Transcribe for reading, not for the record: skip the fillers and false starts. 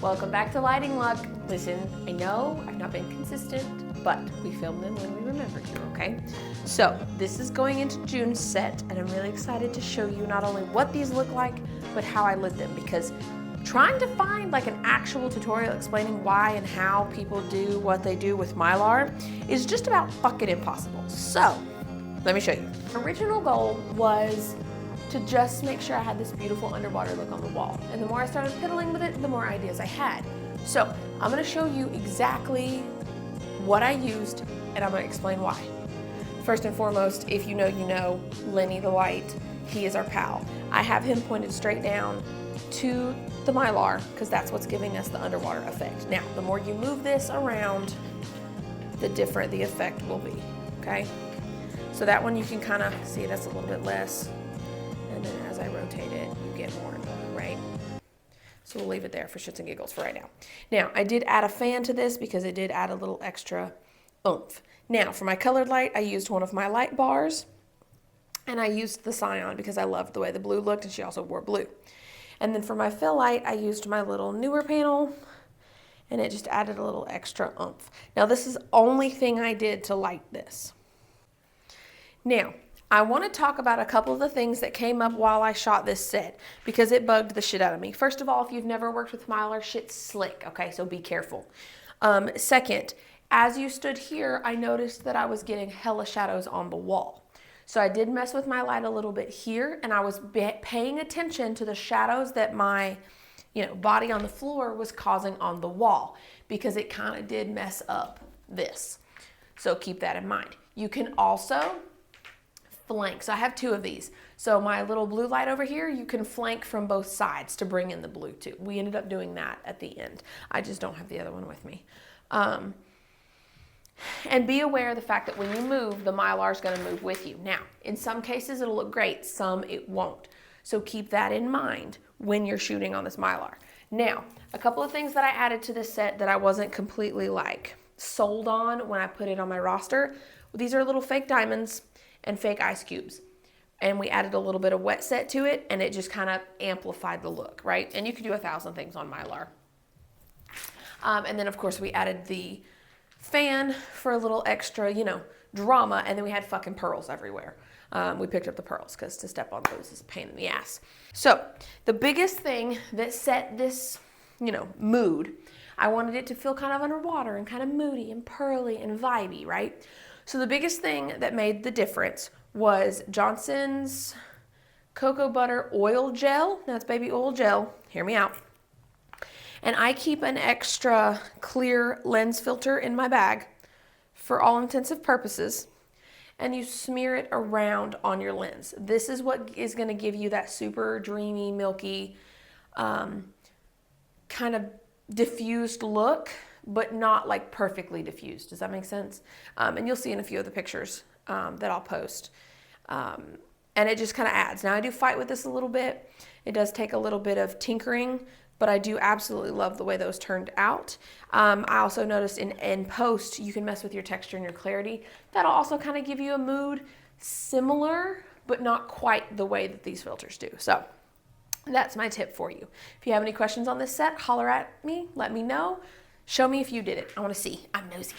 Welcome back to Lighting Luck. Listen, I know I've not been consistent, but we film them when we remember to, okay? So this is going into June's set, and I'm really excited to show you not only what these look like, but how I lit them, because trying to find like an actual tutorial explaining why and how people do what they do with Mylar is just about fucking impossible. So let me show you. Original goal was to just make sure I had this beautiful underwater look on the wall. And the more I started piddling with it, the more ideas I had. So I'm gonna show you exactly what I used, and I'm gonna explain why. First and foremost, if you know, you know, Lenny the Light, he is our pal. I have him pointed straight down to the Mylar, because that's what's giving us the underwater effect. Now, the more you move this around, the different the effect will be, okay? So that one you can kind of see that's a little bit less. And then as I rotate it, you get more and more, right? So we'll leave it there for shits and giggles for right now. Now, I did add a fan to this because it did add a little extra oomph. Now, for my colored light, I used one of my light bars, and I used the Scion because I loved the way the blue looked, and she also wore blue. And then for my fill light, I used my little newer panel, and it just added a little extra oomph. Now, this is the only thing I did to light this. Now, I want to talk about a couple of the things that came up while I shot this set because it bugged the shit out of me. First of all, if you've never worked with Mylar, shit's slick, okay? So be careful. Second, as you stood here, I noticed that I was getting hella shadows on the wall. So I did mess with my light a little bit here, and I was paying attention to the shadows that my body on the floor was causing on the wall because it kind of did mess up this. So keep that in mind. You can also flank. So I have two of these. So my little blue light over here, you can flank from both sides to bring in the blue too. We ended up doing that at the end. I just don't have the other one with me. And be aware of the fact that when you move, the Mylar is going to move with you. Now, in some cases, it'll look great. Some it won't. So keep that in mind when you're shooting on this Mylar. Now, a couple of things that I added to this set that I wasn't completely like sold on when I put it on my roster. These are little fake diamonds and fake ice cubes. And we added a little bit of wet set to it, and it just kind of amplified the look, right? And you can do 1,000 things on Mylar. And then of course we added the fan for a little extra, drama, and then we had fucking pearls everywhere. We picked up the pearls because to step on those is a pain in the ass. So the biggest thing that set this, mood, I wanted it to feel kind of underwater and kind of moody and pearly and vibey, right? So the biggest thing that made the difference was Johnson's Cocoa Butter Oil Gel. Now it's baby oil gel. Hear me out. And I keep an extra clear lens filter in my bag for all intensive purposes. And you smear it around on your lens. This is what is going to give you that super dreamy, milky, kind of diffused look, but not like perfectly diffused. Does that make sense? And you'll see in a few of the pictures that I'll post. And it just kind of adds. Now I do fight with this a little bit. It does take a little bit of tinkering, but I do absolutely love the way those turned out. I also noticed in post, you can mess with your texture and your clarity. That'll also kind of give you a mood similar, but not quite the way that these filters do. So that's my tip for you. If you have any questions on this set, holler at me, let me know. Show me if you did it. I want to see. I'm nosy.